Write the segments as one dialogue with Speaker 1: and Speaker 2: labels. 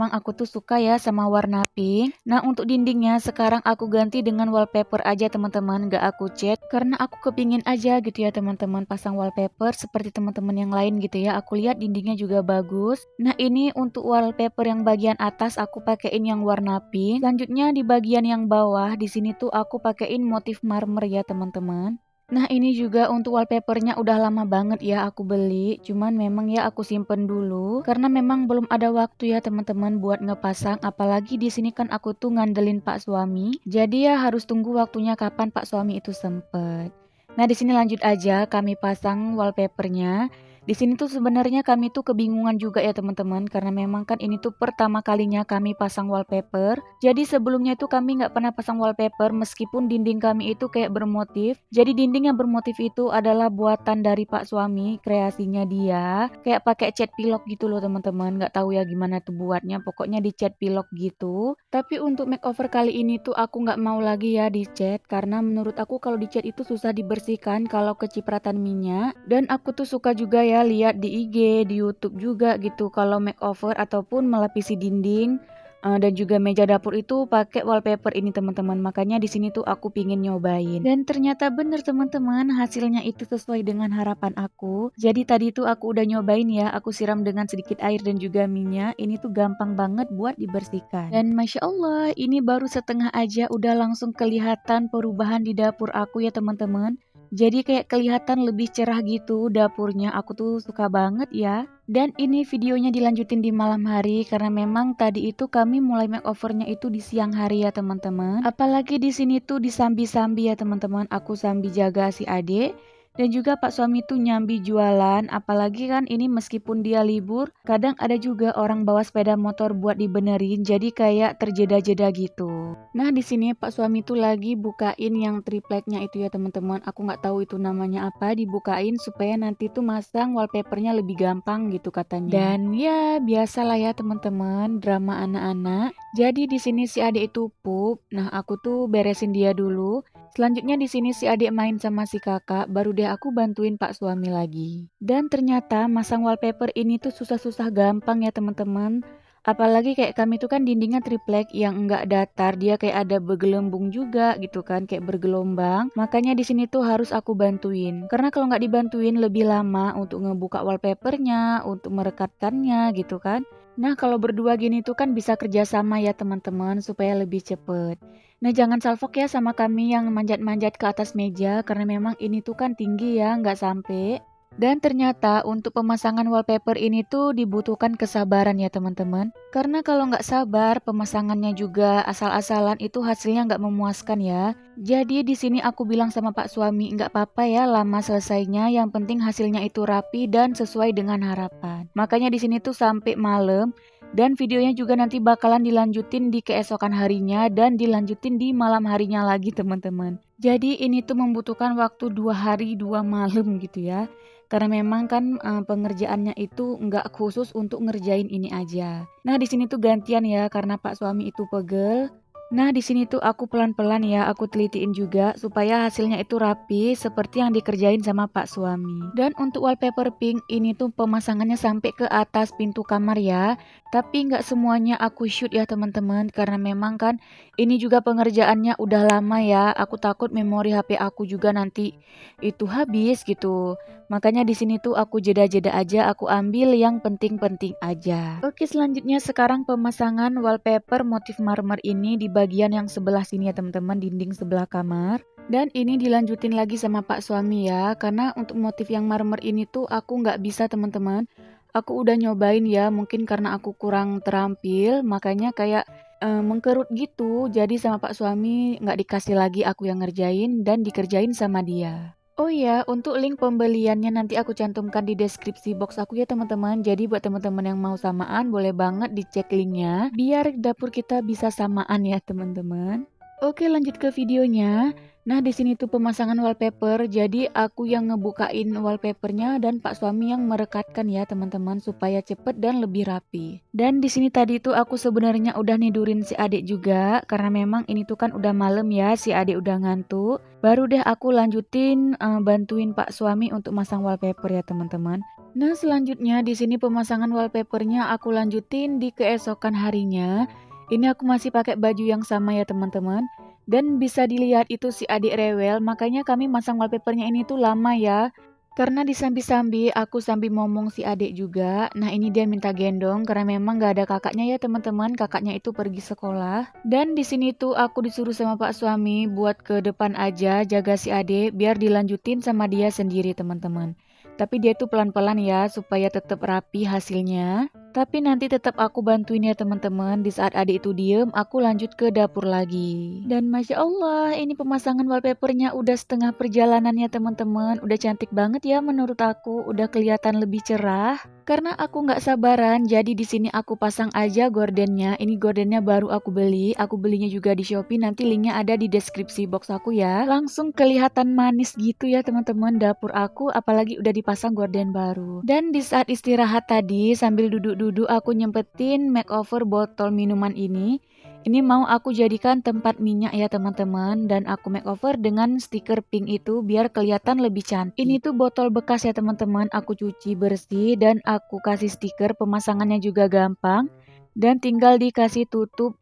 Speaker 1: Emang aku tuh suka ya sama warna pink. Nah, untuk dindingnya sekarang aku ganti dengan wallpaper aja teman-teman, gak aku cat. Karena aku kepingin aja gitu ya teman-teman pasang wallpaper seperti teman-teman yang lain gitu ya. Aku lihat dindingnya juga bagus. Nah, ini untuk wallpaper yang bagian atas aku pakein yang warna pink. Selanjutnya di bagian yang bawah di sini tuh aku pakein motif marmer ya teman-teman. Nah, ini juga untuk wallpapernya udah lama banget ya aku beli, cuman memang ya aku simpen dulu karena memang belum ada waktu ya teman-teman buat ngepasang, apalagi di sini kan aku tuh ngandelin Pak suami. Jadi ya harus tunggu waktunya kapan Pak suami itu sempet. Nah, di sini lanjut aja kami pasang wallpapernya. Di sini tuh sebenarnya kami tuh kebingungan juga ya teman-teman karena memang kan ini tuh pertama kalinya kami pasang wallpaper. Jadi sebelumnya itu kami nggak pernah pasang wallpaper meskipun dinding kami itu kayak bermotif. Jadi dinding yang bermotif itu adalah buatan dari Pak suami, kreasinya dia. Kayak pakai cat pilok gitu loh teman-teman. Nggak tahu ya gimana tuh buatnya. Pokoknya di cat pilok gitu. Tapi untuk makeover kali ini tuh aku nggak mau lagi ya di cat karena menurut aku kalau di cat itu susah dibersihkan kalau kecipratan minyak. Dan aku tuh suka juga ya lihat di IG, di YouTube juga gitu kalau makeover ataupun melapisi dinding dan juga meja dapur itu pakai wallpaper ini teman-teman. Makanya di sini tuh aku pingin nyobain. Dan ternyata bener teman-teman, hasilnya itu sesuai dengan harapan aku. Jadi tadi tuh aku udah nyobain ya, aku siram dengan sedikit air dan juga minyak. Ini tuh gampang banget buat dibersihkan. Dan Masya Allah, ini baru setengah aja udah langsung kelihatan perubahan di dapur aku ya teman-teman. Jadi kayak kelihatan lebih cerah gitu dapurnya. Aku tuh suka banget ya. Dan ini videonya dilanjutin di malam hari karena memang tadi itu kami mulai makeovernya itu di siang hari ya teman-teman. Apalagi di sini tuh disambi-sambi ya teman-teman. Aku sambi jaga si adik. Dan juga Pak suami tuh nyambi jualan, apalagi kan ini meskipun dia libur, kadang ada juga orang bawa sepeda motor buat dibenerin, jadi kayak terjeda-jeda gitu. Nah, di sini Pak suami tuh lagi bukain yang tripleknya itu ya teman-teman. Aku nggak tahu itu namanya apa, dibukain supaya nanti tuh masang wallpapernya lebih gampang gitu katanya. Dan ya biasalah ya teman-teman, drama anak-anak. Jadi di sini si adik itu pup. Nah, aku tuh beresin dia dulu. Selanjutnya di sini si adik main sama si kakak, baru deh aku bantuin Pak suami lagi. Dan ternyata masang wallpaper ini tuh susah-susah gampang ya teman-teman. Apalagi kayak kami tuh kan dindingnya triplek yang enggak datar, dia kayak ada bergelembung juga gitu kan, kayak bergelombang. Makanya di sini tuh harus aku bantuin. Karena kalau nggak dibantuin lebih lama untuk ngebuka wallpapernya, untuk merekatkannya gitu kan. Nah, kalau berdua gini tuh kan bisa kerjasama ya teman-teman supaya lebih cepet. Nah, jangan salfok ya sama kami yang manjat-manjat ke atas meja karena memang ini tuh kan tinggi ya, nggak sampai. Dan ternyata untuk pemasangan wallpaper ini tuh dibutuhkan kesabaran ya teman-teman. Karena kalau nggak sabar, pemasangannya juga asal-asalan itu hasilnya nggak memuaskan ya. Jadi di sini aku bilang sama Pak suami, nggak apa-apa ya lama selesainya, yang penting hasilnya itu rapi dan sesuai dengan harapan. Makanya di sini tuh sampai malam. Dan videonya juga nanti bakalan dilanjutin di keesokan harinya dan dilanjutin di malam harinya lagi teman-teman. Jadi ini tuh membutuhkan waktu 2 hari 2 malam gitu ya. Karena memang kan pengerjaannya itu nggak khusus untuk ngerjain ini aja. Nah di sini tuh gantian ya karena Pak suami itu pegel. Nah di sini tuh aku pelan-pelan ya aku telitiin juga supaya hasilnya itu rapi seperti yang dikerjain sama Pak suami. Dan untuk wallpaper pink ini tuh pemasangannya sampai ke atas pintu kamar ya. Tapi nggak semuanya aku shoot ya teman-teman karena memang kan ini juga pengerjaannya udah lama ya. Aku takut memori HP aku juga nanti itu habis gitu. Makanya di sini tuh aku jeda-jeda aja, aku ambil yang penting-penting aja. Oke, selanjutnya sekarang pemasangan wallpaper motif marmer ini di bagian yang sebelah sini ya teman-teman, dinding sebelah kamar. Dan ini dilanjutin lagi sama Pak suami ya, karena untuk motif yang marmer ini tuh aku nggak bisa teman-teman. Aku udah nyobain ya, mungkin karena aku kurang terampil, makanya kayak mengkerut gitu. Jadi sama Pak suami nggak dikasih lagi aku yang ngerjain dan dikerjain sama dia. Oh ya, untuk link pembeliannya nanti aku cantumkan di deskripsi box aku ya teman-teman. Jadi buat teman-teman yang mau samaan boleh banget dicek linknya biar dapur kita bisa samaan ya teman-teman. Oke, lanjut ke videonya. Nah, di sini tuh pemasangan wallpaper. Jadi aku yang ngebukain wallpapernya dan Pak suami yang merekatkan ya, teman-teman, supaya cepet dan lebih rapi. Dan di sini tadi tuh aku sebenarnya udah nidurin si adik juga karena memang ini tuh kan udah malam ya, si adik udah ngantuk. Baru deh aku lanjutin bantuin Pak suami untuk masang wallpaper ya, teman-teman. Nah, selanjutnya di sini pemasangan wallpapernya aku lanjutin di keesokan harinya. Ini aku masih pakai baju yang sama ya, teman-teman. Dan bisa dilihat itu si adik rewel, makanya kami masang wallpapernya ini tuh lama ya. Karena disambi-sambi, aku sambil ngomong si adik juga. Nah, ini dia minta gendong karena memang gak ada kakaknya ya, teman-teman. Kakaknya itu pergi sekolah. Dan di sini tuh aku disuruh sama Pak suami buat ke depan aja jaga si adik biar dilanjutin sama dia sendiri, teman-teman. Tapi dia tuh pelan-pelan ya supaya tetap rapi hasilnya. Tapi nanti tetap aku bantuin ya, teman-teman. Di saat adik itu diem, aku lanjut ke dapur lagi. Dan Masya Allah, ini pemasangan wallpapernya udah setengah perjalanan ya, teman-teman. Udah cantik banget ya menurut aku. Udah kelihatan lebih cerah. Karena aku nggak sabaran, jadi di sini aku pasang aja gordennya. Ini gordennya baru aku beli. Aku belinya juga di Shopee. Nanti linknya ada di deskripsi box aku ya. Langsung kelihatan manis gitu ya, teman-teman, dapur aku. Apalagi udah dipasang gorden baru. Dan di saat istirahat tadi, sambil duduk-duduk aku nyempetin makeover botol minuman ini. Ini mau aku jadikan tempat minyak ya, teman-teman, dan aku makeover dengan stiker pink itu biar kelihatan lebih cantik. Ini tuh botol bekas ya, teman-teman, aku cuci bersih dan aku kasih stiker. Pemasangannya juga gampang dan tinggal dikasih tutup.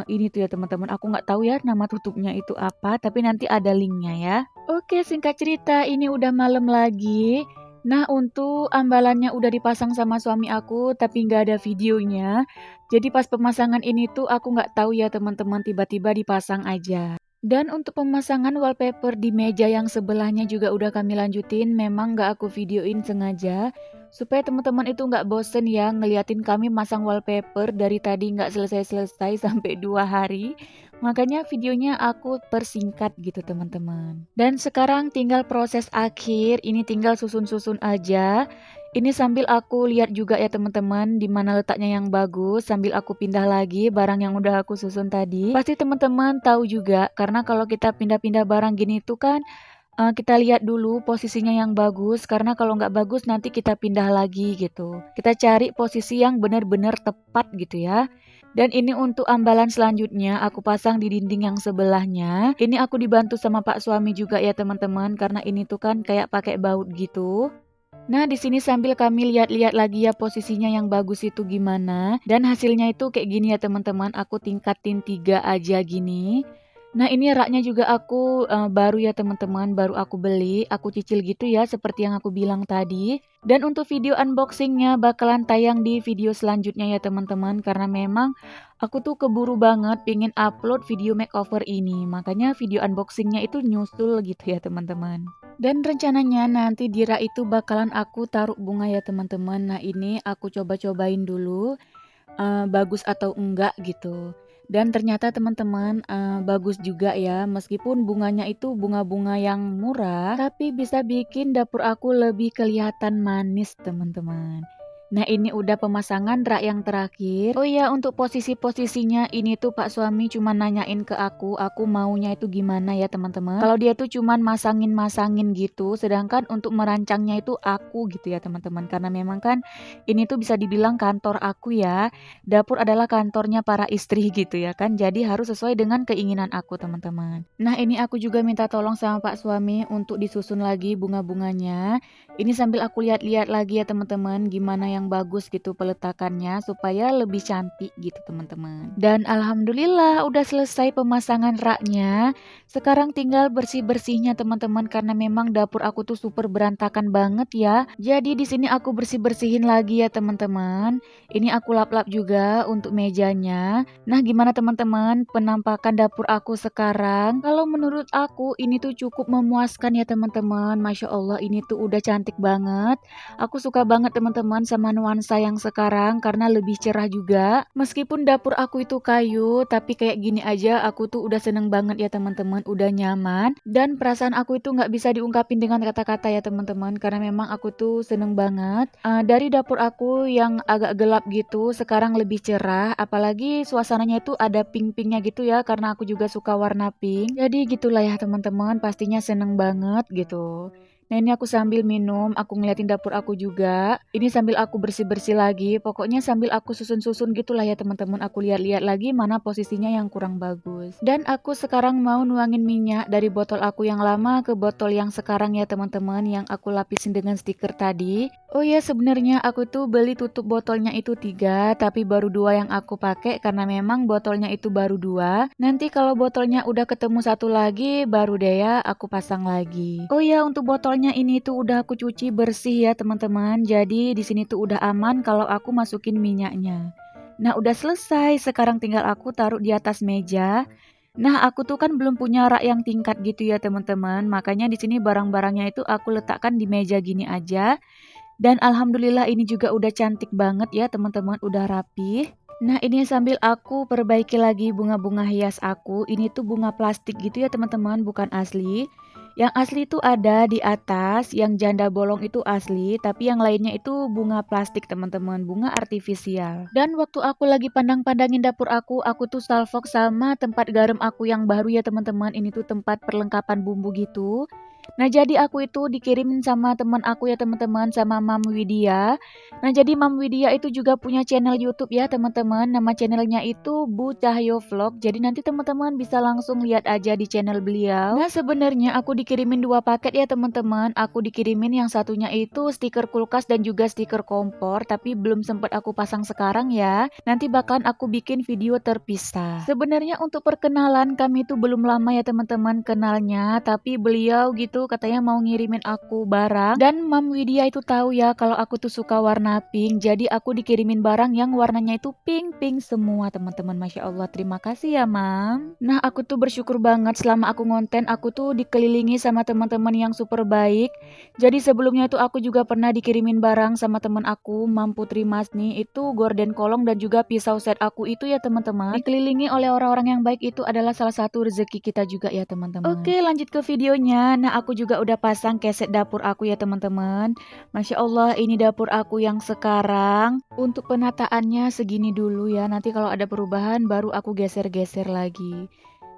Speaker 1: Ini tuh ya, teman-teman, aku nggak tahu ya nama tutupnya itu apa, tapi nanti ada linknya ya. Oke, singkat cerita, ini udah malam lagi. Nah, untuk ambalannya udah dipasang sama suami aku, tapi nggak ada videonya. Jadi pas pemasangan ini tuh aku nggak tahu ya, teman-teman, tiba-tiba dipasang aja. Dan untuk pemasangan wallpaper di meja yang sebelahnya juga udah kami lanjutin. Memang nggak aku videoin sengaja supaya teman-teman itu nggak bosen ya ngeliatin kami masang wallpaper dari tadi nggak selesai-selesai sampai 2 hari. Makanya videonya aku persingkat gitu, teman-teman. Dan sekarang tinggal proses akhir, ini tinggal susun-susun aja. Ini sambil aku lihat juga ya, teman-teman, di mana letaknya yang bagus, sambil aku pindah lagi barang yang udah aku susun tadi. Pasti teman-teman tahu juga, karena kalau kita pindah-pindah barang gini tuh kan, kita lihat dulu posisinya yang bagus, karena kalau nggak bagus nanti kita pindah lagi gitu. Kita cari posisi yang benar-benar tepat gitu ya. Dan ini untuk ambalan selanjutnya aku pasang di dinding yang sebelahnya. Ini aku dibantu sama Pak suami juga ya, teman-teman, karena ini tuh kan kayak pakai baut gitu. Nah, di sini sambil kami lihat-lihat lagi ya posisinya yang bagus itu gimana. Dan hasilnya itu kayak gini ya, teman-teman. Aku tingkatin 3 aja gini. Nah, ini raknya juga aku baru ya, teman-teman, baru aku beli. Aku cicil gitu ya seperti yang aku bilang tadi. Dan untuk video unboxingnya bakalan tayang di video selanjutnya ya, teman-teman. Karena memang aku tuh keburu banget pengen upload video makeover ini. Makanya video unboxingnya itu nyusul gitu ya, teman-teman. Dan rencananya nanti di rak itu bakalan aku taruh bunga ya, teman-teman. Nah, ini aku coba-cobain dulu bagus atau enggak gitu. Dan ternyata, teman-teman, bagus juga ya, meskipun bunganya itu bunga-bunga yang murah, tapi bisa bikin dapur aku lebih kelihatan manis, teman-teman. Nah, ini udah pemasangan rak yang terakhir. Oh iya, untuk posisi-posisinya ini tuh Pak suami cuma nanyain ke aku maunya itu gimana ya, teman-teman. Kalau dia tuh cuman masangin-masangin gitu, sedangkan untuk merancangnya itu aku gitu ya, teman-teman. Karena memang kan ini tuh bisa dibilang kantor aku ya. Dapur adalah kantornya para istri gitu ya kan. Jadi harus sesuai dengan keinginan aku, teman-teman. Nah, ini aku juga minta tolong sama Pak suami untuk disusun lagi bunga-bunganya. Ini sambil aku lihat-lihat lagi ya, teman-teman, gimana yang bagus gitu peletakannya supaya lebih cantik gitu, teman-teman. Dan alhamdulillah udah selesai pemasangan raknya. Sekarang tinggal bersih-bersihnya, teman-teman, karena memang dapur aku tuh super berantakan banget ya. Jadi di sini aku bersih-bersihin lagi ya, teman-teman. Ini aku lap-lap juga untuk mejanya. Nah, gimana, teman-teman, penampakan dapur aku sekarang? Kalau menurut aku ini tuh cukup memuaskan ya, teman-teman. Masya Allah, ini tuh udah cantik banget. Aku suka banget, teman-teman, sama nuansa yang sekarang karena lebih cerah juga. Meskipun dapur aku itu kayu, tapi kayak gini aja aku tuh udah seneng banget ya teman-teman, udah nyaman. Dan perasaan aku itu nggak bisa diungkapin dengan kata-kata ya teman-teman, karena memang aku tuh seneng banget. Dari dapur aku yang agak gelap gitu, sekarang lebih cerah. Apalagi suasananya itu ada pink-pinknya gitu ya, karena aku juga suka warna pink. Jadi gitulah ya teman-teman, pastinya seneng banget gitu. Nah ini aku sambil minum, aku ngeliatin dapur aku juga. Ini sambil aku bersih-bersih lagi. Pokoknya sambil aku susun-susun gitulah ya teman-teman. Aku lihat-lihat lagi mana posisinya yang kurang bagus. Dan aku sekarang mau nuangin minyak dari botol aku yang lama ke botol yang sekarang ya teman-teman. Yang aku lapisin dengan stiker tadi. Oh ya sebenarnya aku tuh beli tutup botolnya itu 3, tapi baru 2 yang aku pakai karena memang botolnya itu baru 2. Nanti kalau botolnya udah ketemu satu lagi, baru deh ya aku pasang lagi. Oh ya untuk botolnya ini tuh udah aku cuci bersih ya teman-teman. Jadi di sini tuh udah aman kalau aku masukin minyaknya. Nah udah selesai, sekarang tinggal aku taruh di atas meja. Nah aku tuh kan belum punya rak yang tingkat gitu ya teman-teman. Makanya di sini barang-barangnya itu aku letakkan di meja gini aja. Dan alhamdulillah ini juga udah cantik banget ya teman-teman, udah rapi. Nah ini sambil aku perbaiki lagi bunga-bunga hias aku. Ini tuh bunga plastik gitu ya teman-teman, bukan asli. Yang asli itu ada di atas, yang janda bolong itu asli, tapi yang lainnya itu bunga plastik teman-teman, bunga artifisial. Dan waktu aku lagi pandang-pandangin dapur aku tuh salfok sama tempat garam aku yang baru ya teman-teman. Ini tuh tempat perlengkapan bumbu gitu. Nah, jadi aku itu dikirimin sama teman aku ya teman-teman, sama Mam Widya. Nah, jadi Mam Widya itu juga punya channel YouTube ya teman-teman. Nama channelnya itu Bu Cahyo Vlog. Jadi nanti teman-teman bisa langsung lihat aja di channel beliau. Nah, sebenarnya aku dikirimin 2 paket ya teman-teman. Aku dikirimin yang satunya itu stiker kulkas dan juga stiker kompor, tapi belum sempat aku pasang sekarang ya. Nanti bakalan aku bikin video terpisah. Sebenarnya untuk perkenalan kami itu belum lama ya teman-teman kenalnya, tapi beliau gitu katanya mau ngirimin aku barang. Dan Mam Widya itu tahu ya kalau aku tuh suka warna pink, jadi aku dikirimin barang yang warnanya itu pink-pink semua teman-teman. Masya Allah, terima kasih ya Mam. Nah aku tuh bersyukur banget selama aku ngonten, aku tuh dikelilingi sama teman-teman yang super baik. Jadi sebelumnya tuh aku juga pernah dikirimin barang sama teman aku, Mam Putri Masni, itu gorden kolong dan juga pisau set aku itu ya teman-teman. Dikelilingi oleh orang-orang yang baik itu adalah salah satu rezeki kita juga ya teman-teman. Oke lanjut ke videonya. Nah aku juga udah pasang keset dapur aku ya teman-teman. Masya Allah ini dapur aku yang sekarang. Untuk penataannya segini dulu ya. Nanti kalau ada perubahan baru aku geser-geser lagi.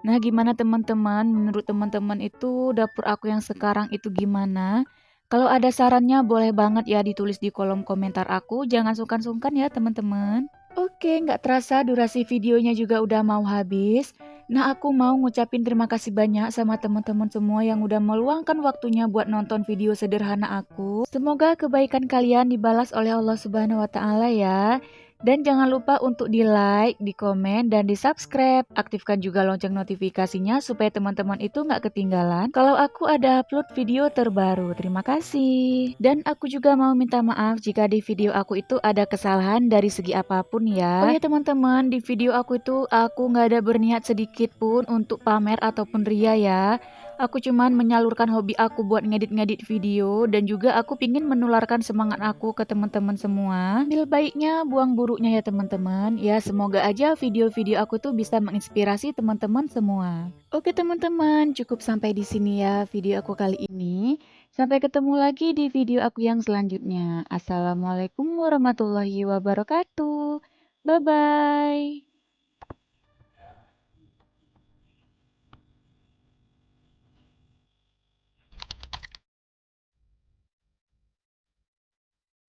Speaker 1: Nah gimana teman-teman? Menurut teman-teman itu dapur aku yang sekarang itu gimana? Kalau ada sarannya boleh banget ya ditulis di kolom komentar aku. Jangan sungkan-sungkan ya teman-teman. Oke, nggak terasa durasi videonya juga udah mau habis. Nah, aku mau ngucapin terima kasih banyak sama teman-teman semua yang udah meluangkan waktunya buat nonton video sederhana aku. Semoga kebaikan kalian dibalas oleh Allah Subhanahu wa Ta'ala ya. Dan jangan lupa untuk di-like, di-komen, dan di-subscribe. Aktifkan juga lonceng notifikasinya supaya teman-teman itu nggak ketinggalan kalau aku ada upload video terbaru. Terima kasih. Dan aku juga mau minta maaf jika di video aku itu ada kesalahan dari segi apapun ya. Oh ya teman-teman, di video aku itu aku nggak ada berniat sedikit pun untuk pamer ataupun ria ya. Aku cuman menyalurkan hobi aku buat ngedit-ngedit video dan juga aku pingin menularkan semangat aku ke teman-teman semua. Ambil baiknya, buang buruknya ya teman-teman. Ya semoga aja video-video aku tuh bisa menginspirasi teman-teman semua. Oke teman-teman, cukup sampai di sini ya video aku kali ini. Sampai ketemu lagi di video aku yang selanjutnya. Assalamualaikum warahmatullahi wabarakatuh. Bye-bye.